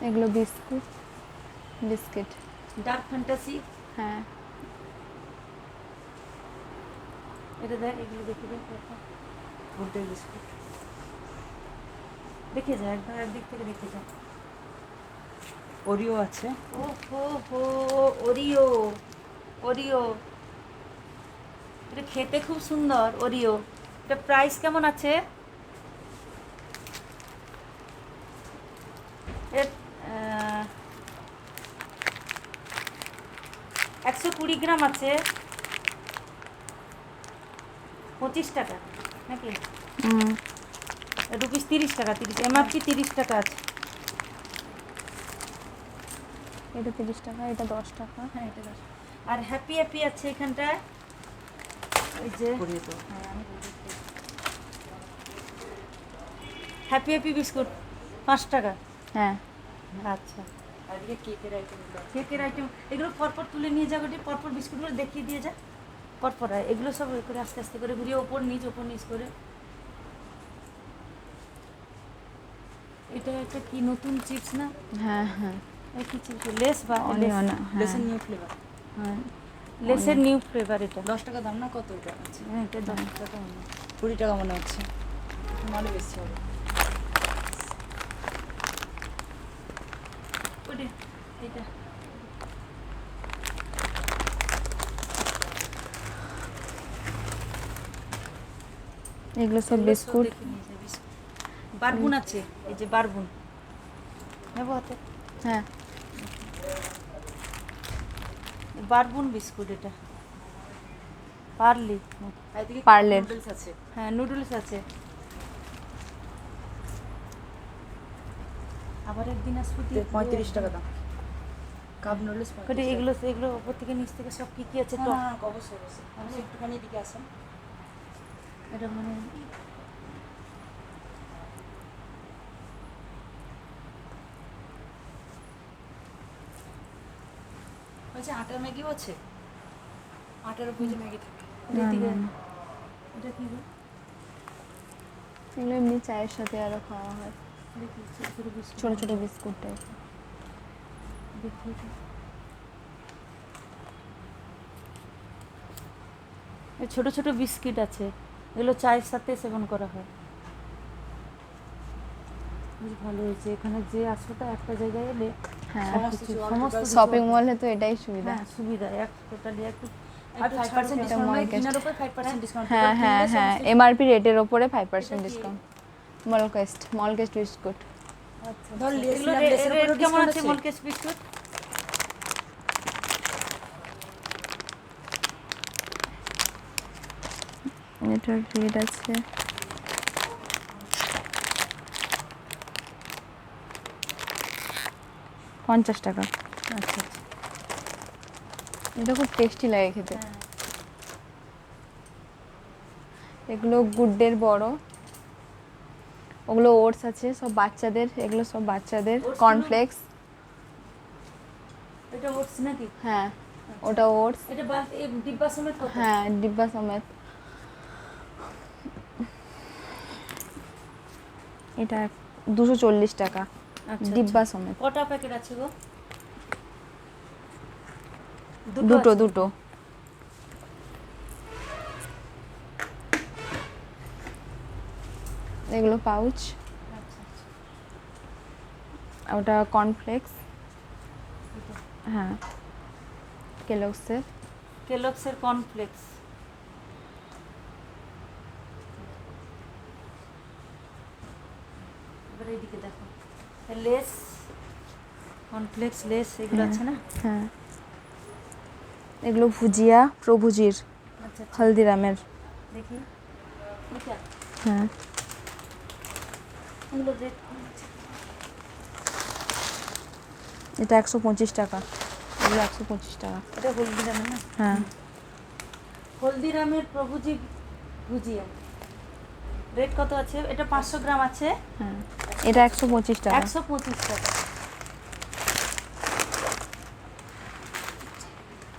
এগুলো biscuit dark fantasy. হ্যাঁ এটা দেখ, এগুলো দেখে দেখ, গুডডে বিস্কুট দেখে যা, একবার একদিক থেকে দেখে যা। ওরিও আছে। ও হো হো, ওরিও, ওরিও এটা খেতে খুব সুন্দর। ওরিও এটা প্রাইস কেমন আছে? এর 120 গ্রাম আছে, 25 টাকা নাকি? রুপিস 30 টাকা, 30 এমআরপি 30 টাকা আছে। এটা 30 টাকা, এটা 10 টাকা। হ্যাঁ এটা 10। আর হ্যাপি হ্যাপি আছে এখানটায়, ওই যে হ্যাপি হ্যাপি বিস্কুট 5 টাকা। হ্যাঁ আচ্ছা, আর এদিকে কেকের আইটেম এগুলো পরপর তুলে নিয়ে যা, গোটি পরপর বিস্কুটগুলো দেখিয়ে দিয়ে যা পরপর। এগুলো সব করে আস্তে আস্তে করে ঘুরিয়ে ওপর নিচ করে। এটা একটা কি নতুন চিপস না? হ্যাঁ হ্যাঁ কি চিপস? লেস বা অনিয়ন। লেসের নিউ ফ্লেভার। হ্যাঁ লেসের নিউ ফ্লেভার। এটা 10 টাকা দাম না? কত এটা আছে? হ্যাঁ এটা 10 টাকা মনে হয়। 20 টাকা মনে হচ্ছে, নাহলে বেশি হবে। ওটা এটা এগুলো সব বিস্কুট। বারবুন আছে, এই যে বারবুন নেবো হাতে। হ্যাঁ বারবুন বিস্কুট, এটা পার্লি। পার্লের। নুডলস আছে। হ্যাঁ নুডলস আছে। আবার একদিন আসবো 35 টাকা দাম কাপ নুডলস। এগুলো ওপর থেকে নিচ থেকে সব কি কি আছে? হ্যাঁ অবশ্যই অবশ্যই, আমি একটুখানি এদিকে আসেন। এটা মানে বলছে আটার ম্যাগিও আছে, আটার উপরে যে ম্যাগি থাকে। এটা কি গো? এগুলো এমনি চায়ের সাথে আরো খাওয়া হয়, দেখি ছোট ছোট বিস্কুট টাইপ। দেখি এটা। এই ছোট ছোট বিস্কিট আছে, এগুলো চায়ের সাথে সেবন করা হয়। বেশ ভালো হয়েছে, এখানে যে আসোটা একটা জায়গায় এলে হ্যাঁ সমস্ত শপিং মলে তো এটাই সুবিধা। হ্যাঁ সুবিধা, এক টোটালি একটু আর 5% ডিসকাউন্ট, মল কেনার উপর 5% ডিসকাউন্ট। হ্যাঁ হ্যাঁ হ্যাঁ এমআরপি রেটের ওপরে 5% ডিসকাউন্ট। মলকেস্ট বিস্কুট। আচ্ছা ধর এগুলো লেসের উপরে রেট কেমন ডিসকাউন্ট আছে আছে। মলকেশ বিস্কুট? এটার রেট আছে 50 টাকা। আচ্ছা আচ্ছা এটা খুব টেস্টি লাগে খেতে। হ্যাঁ এগুলো গুডডের বড়, ওগুলো ওটস আছে সব বাচ্চাদের, এগুলো সব বাচ্চাদের Oats কর্নফ্লেক্স। এটা ওটস নাকি? হ্যাঁ ওটা ওটস। এটা ডিব্বা সমেত কত? হ্যাঁ ডিব্বা সমেত। এটা 240 টাকা আচ্ছা, ডিব্বা সমেত। কটা প্যাকেট আছে গো? দুটো। এগুলো পাউচ, আচ্ছা আচ্ছা ওটা কর্নফ্লেক্স। হ্যাঁ কেলগসের কর্নফ্লেক্স। এবার এইদিকে দেখো, লেস কর্নফ্লেক্স লেস এগুলো আছে না? হ্যাঁ এগুলো ভুজিয়া প্রভুজির, আচ্ছা আচ্ছা হলদিরামের। দেখি এটা হ্যাঁ এগুলো রেট এটা 125 টাকা, এগুলো 125 টাকা। এটা হলদিরামের না? হ্যাঁ হলদিরামের প্রভুজি ভুজিয়া রেট কত আছে? এটা 500 গ্রাম আছে, হ্যাঁ এটা 125 টাকা। 125 টাকা।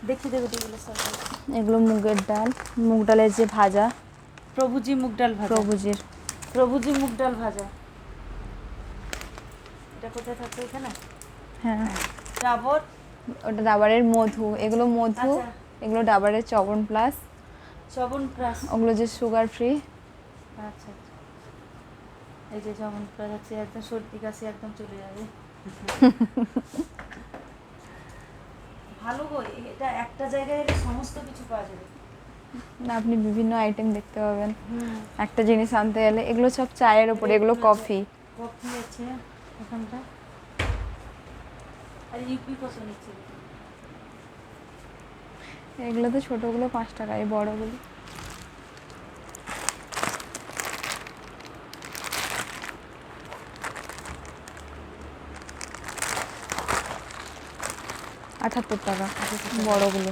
দেখি দেবো এগুলো সব। এগুলো মুগের ডাল, মুগ ডালের যে ভাজা, প্রভুজি মুগ ডাল ভাজা। প্রভুজির। প্রভুজি মুগ ডাল ভাজা এটা কোথায় থাকছে এখানে? হ্যাঁ, ডাবর। ওটা ডাবারের মধু, এগুলো মধু, আচ্ছা। এগুলো ডাবারের চবন প্লাস, চবন প্লাস। ওগুলো যে সুগার ফ্রি। আচ্ছা আচ্ছা, এই যে চবন প্লাস আছে, একদম সর্দি কাশি একদম চলে যাবে। ভালো গো, এটা একটা জায়গায় এলে সমস্ত কিছু পাওয়া যাবে। না, আপনি বিভিন্ন আইটেম দেখতে পাবেন হুম। একটা জিনিস আনতে গেলে। এগুলো সব চায়ের ওপরে, এগুলো কফি। কফি আছে এখানটা। আর ইউপি কত নিচ্ছে? এগুলো তো ছোটগুলো 5 টাকা, এই বড়গুলো ৳78, বড়গুলো।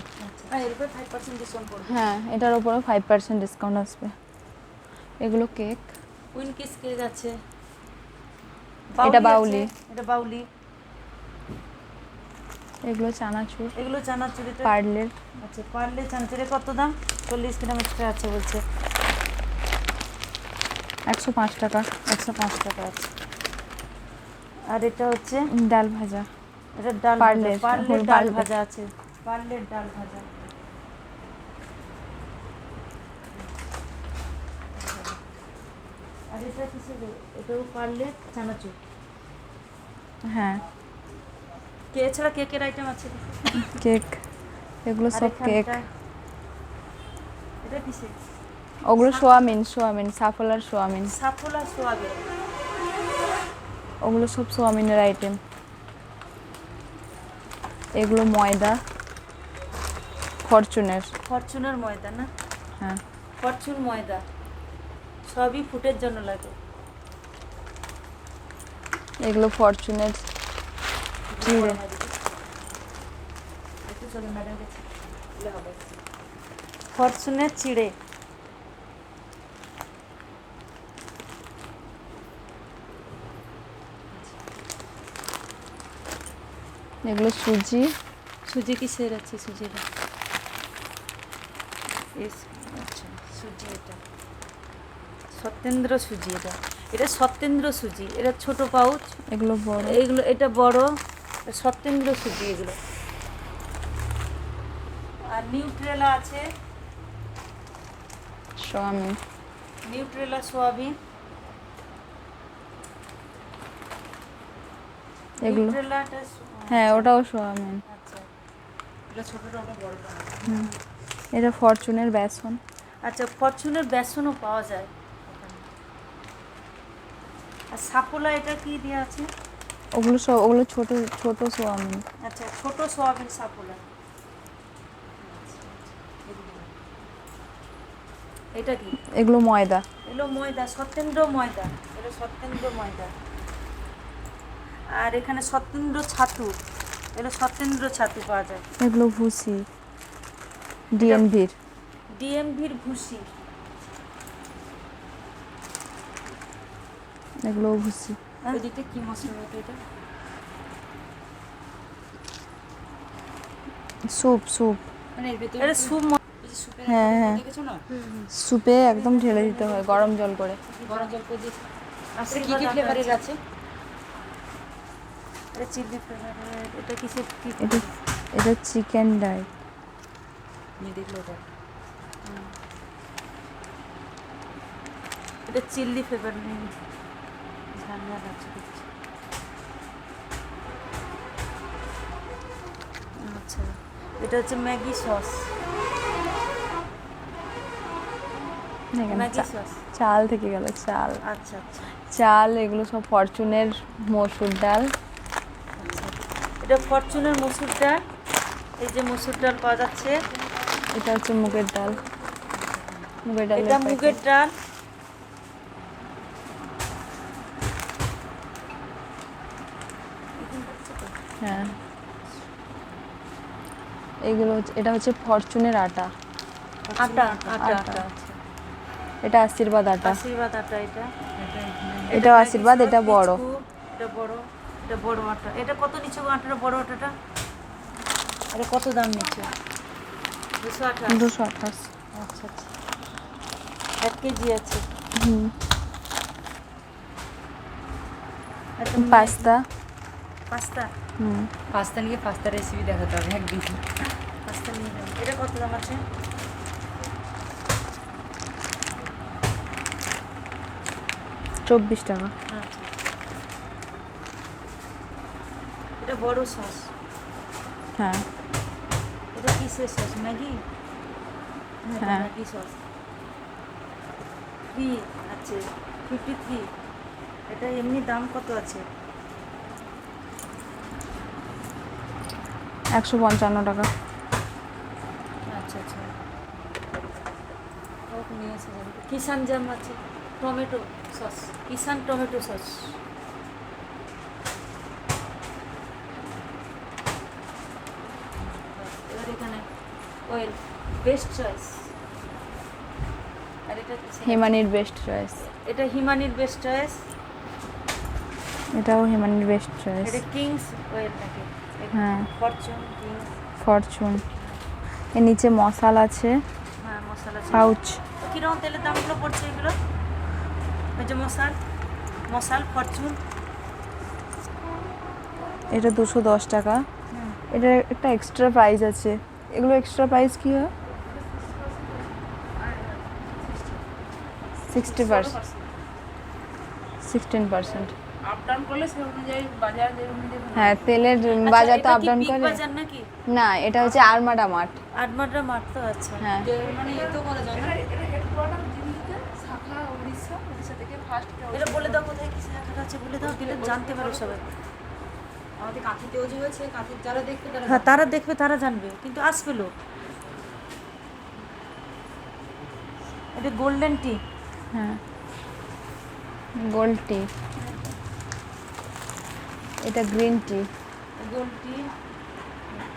আর এর উপরে 5% ডিসকাউন্ট করবে। হ্যাঁ, এটার উপরেও 5% ডিসকাউন্ট আসবে। এগুলো কেক, উইনকিস কেক আছে। এটা আছে, বাউলি। এটা বাউলি। এগুলো চানাচুর, এগুলো চানাচুর। এটা পার্লের। আচ্ছা, পারলে চানাচুরের কত দাম? 40 গ্রাম এক্সট্রা আছে বলছে। 105 টাকা। 105 টাকা আছে। আর এটা হচ্ছে ডাল ভাজা, এটা ডাল পার্লের, ভাজা। পার্লের ডাল পার্লের। ভাজা আছে। পার্লের ডাল ভাজা। আর এটা কিসের? এটাও পার্লের চানাচুর। হ্যাঁ, কে এছাড়া কেকের আইটেম আছে? কেক, এগুলো আর সব কেক। এখানটা এটা কিসের? ওগুলো সোয়াবিন, সাফলার সোয়াবিন, সাফলা সোয়াবিন। ওগুলো সব সোয়াবিনের আইটেম। এগুলো ময়দা, ফরচুনের ময়দা না? হ্যাঁ, ফরচুন ময়দা সবই ফুটের জন্য লাগে। এগুলো ফরচুনের চিড়ে। ফরচুনের চিড়ে। এগুলো সুজি। সুজি কিসের আছে? সুজিটা আচ্ছা, সুজি এটা সত্যেন্দ্র সুজি। এটা সত্যেন্দ্র সুজি। এটা ছোট পাউচ। এগুলো বড়। এগুলো এটা বড়, সত্যেন্দ্র সুজি এগুলো। আর নিউট্রেলা আছে, সোয়াবিন। নিউট্রেলা সোয়াবিন। এগুলো নিউট্রেলাটা হ্যাঁ, ওটাও সোয়াবিন। আচ্ছা, এটা ছোটটা, ওটা বড়টা। এটা ফরচুনের বেসন। আচ্ছা, ফরচুনের বেসনও পাওয়া যায় ওখানে। আর সাফোলা এটা কি দেওয়া আছে? ওগুলো ছোট ছোট সোয়াবিন। আচ্ছা, ছোট সোয়াবিন সাফোলা। এটা কি? এগুলো ময়দা। এগুলো ময়দা, সত্যেন্দ্র ময়দা। এটা সত্যেন্দ্র ময়দা। আর এখানে সত্যেন্দ্র ছাতু। এগুলো সত্যেন্দ্র ছাতু পাওয়া যায়। এগুলো ভুসি, ডিএনভির। ডিএমভির ভুসি। এগুলো ভুসি। এদিকে কি মশলা হবে এটা? স্যুপ। মানে এর ভেতরে এটা স্যুপ। সুপের হ্যাঁ, হ্যাঁ, দেখেছো না? স্যুপে একদম ঢেলে দিতে হয় গরম জল করে। গরম জল করে দিয়ে আর কি কি ফ্লেভারের আছে? এটা চিলি ফ্লেভারের। এটা কিসের? কি এটা এটা চিকেন ডাই। নিয়ে দেখলো ওটা। এটা চিলি ফ্লেভার নেই, ঝালঝাল আছে দেখছি। আচ্ছা, এটা হচ্ছে ম্যাগি সস। দেখেন, ম্যাগি সস। চাল থেকে গেল, চাল। আচ্ছা আচ্ছা চাল এগুলো সব ফরচুনের মসুর ডাল। আচ্ছা, এটা ফরচুনের মসুর ডাল। এই যে মসুর ডাল পাওয়া যাচ্ছে। এটা হচ্ছে মুগের ডাল। এটা মুগের ডাল। হ্যাঁ, এটা হচ্ছে ফরচুনের আটা। আটা আটা আটা। আটা। এটা আশীর্বাদ আটা। আশীর্বাদ আটা। এটা এটাও আশীর্বাদ, এটা বড়। এটা বড়, এটা বড় আটা। এটা কত নিচ্ছে গো আটাটা? বড় আটাটা এটা কত দাম নিচ্ছে? 228। 228। আচ্ছা আচ্ছা, 1 কেজি আছে। হুম। একটা পাস্তা। পাস্তা হুম, পাস্তা নিয়ে পাস্তা রেসিপি দেখাতে হবে একদিন। পাস্তা নিয়ে যাবো। এটা কত দাম আছে? 24 টাকা। আচ্ছা, এটা বড় সস। হ্যাঁ এটা কিসের সস? ম্যাগি? হ্যাঁ। ম্যাগি সস 3 আছে, 53। এটা এমনি দাম কত আছে? 155 টাকা। আচ্ছা আচ্ছা, ওকে নিয়ে এসে যাবে। কিষান জাম আছে, tomato sauce, Kissan tomato sauce. এবার এখানে অয়েল বেস্ট চয়েস। আর এটা কিসের? হিমানির বেস্ট চয়েস। এটা হিমানির বেস্ট চয়েস। এটাও হিমানির বেস্ট চয়েস। এটা কিংস অয়েল নাকি? হ্যাঁ। Fortune Kings. ফরচুন। এর নিচে মশালা আছে, হ্যাঁ মশলা আছে। পাউচ। তো কিরকম তেলের দামগুলো পড়ছে এগুলো? ওই যে মশাল ফরচুন। এটা 210 টাকা। এটা একটা এক্সট্রা প্রাইস আছে। এগুলো এক্সট্রা প্রাইস কি হয়? 60%, 16%। আপ ডাউন করলে সে অনুযায়ী বাজার যে অনুযায়ী হ্যাঁ, তেলের বাজার তো আপ ডাউন বিগ করে। বাজার নাকি? না, এটা হচ্ছে আরমাডা মার্ট। আটমাত্রা মাঠ তো আছে। হ্যাঁ, মানে এত করা যায় না। এটা হেডকোয়ার্টার দিল্লিতে, শাখা উড়িষ্যা থেকে ফার্স্ট। এটা বলে দাও কোথায় কিসে রাখা আছে, বলে দাও, দিলে জানতে পারো সবাই। আমাদের কাঁথিতেও যে হয়েছে, কাঁথির যারা দেখবে তারা হ্যাঁ তারা দেখবে, তারা জানবে, কিন্তু আসবে লোক। এটা গোল্ডেন টি। হ্যাঁ, গোল্ড টি। এটা গ্রিন টি। গোল্ড টি,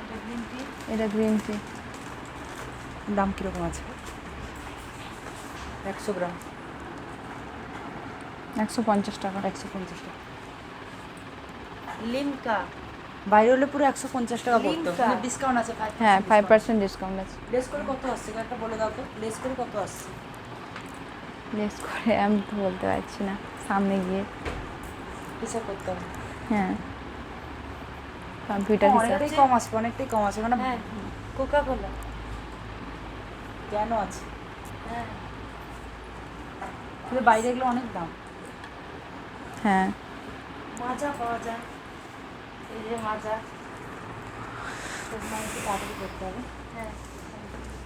এটা গ্রিন টি। এটা গ্রিন টি। দাম কিরকম আছে? 100 গ্রাম 150 টাকা। 150 টাকা। লিমকা। বাইরে হলে পুরো 150 টাকা পড়তো, লিমকা। ডিসকাউন্ট আছে 5%। হ্যাঁ, 5% ডিসকাউন্ট আছে। লেস করে কত আসছে একটা বলে দাও তো, লেস করে কত আসছে? লেস করে আমি তো বলতে পারছি না, সামনে গিয়ে। হিসাব করতে হবে। হ্যাঁ, কম্পিউটার হিসাব। অনেকটাই কম আসবে, অনেকটাই কম আসবে, মানে হ্যাঁ কোকা কোলা। কেন আছে? হ্যাঁ কিন্তু বাইরে এগুলো অনেক দাম। হ্যাঁ, মাজা পাওয়া যায়, এই যে মাজা। তো মানে একটু তাড়াতাড়ি করতে হবে। হ্যাঁ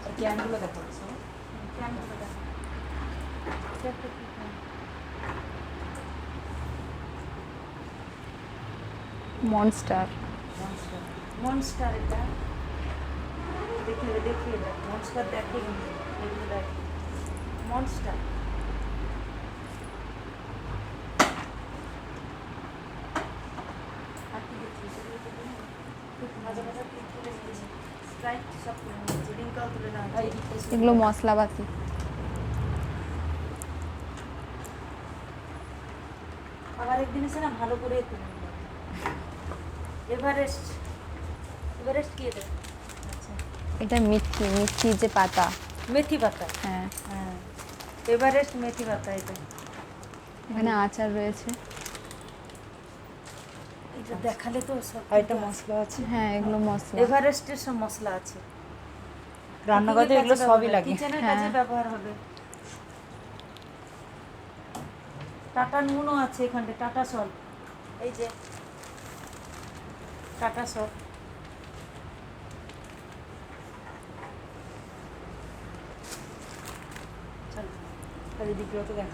আর ক্যানগুলো দেখো সব। ক্যানগুলো দেখো। এটা একটা কি ক্যান? মনস্টার। মনস্টার। এটা দেখিয়ে দেখিয়ে দেখ, মনস্টার দেখে কিন্তু এগুলো দেখ, মনস্টার। আর কি দেখছিস? এগুলো তো দেখি। ভাজা ভাজা কি তুলে নিয়েছি, স্প্রাইট সব তুলে নিয়েছি, লিঙ্কাও তুলে নেওয়া আর হয়েছে। এদিকটা এগুলো মশলাপাতি। আবার একদিন এসে না ভালো করে তুলে নিলাম। এভারেস্ট। এভারেস্ট কি এটা? আচ্ছা, এটা মিথি, মিথি যে পাতা। মেথি পাতা। হ্যাঁ, হ্যাঁ এভারেস্ট মেথি পাতা। এটা এখানে আচার রয়েছে। এটা দেখালে তো সব। আর এটা মশলা আছে। হ্যাঁ, এগুলো মশলা। এভারেস্টের সব মশলা আছে। রান্নাঘরে এগুলো সবই লাগে। কিচেনের হ্যাঁ। কাজে ব্যবহার হবে। টাটা নুনও আছে এখানে, টাটা সল্ট। এই যে টাটা সল্ট। আর এদিকগুলো তো দেখা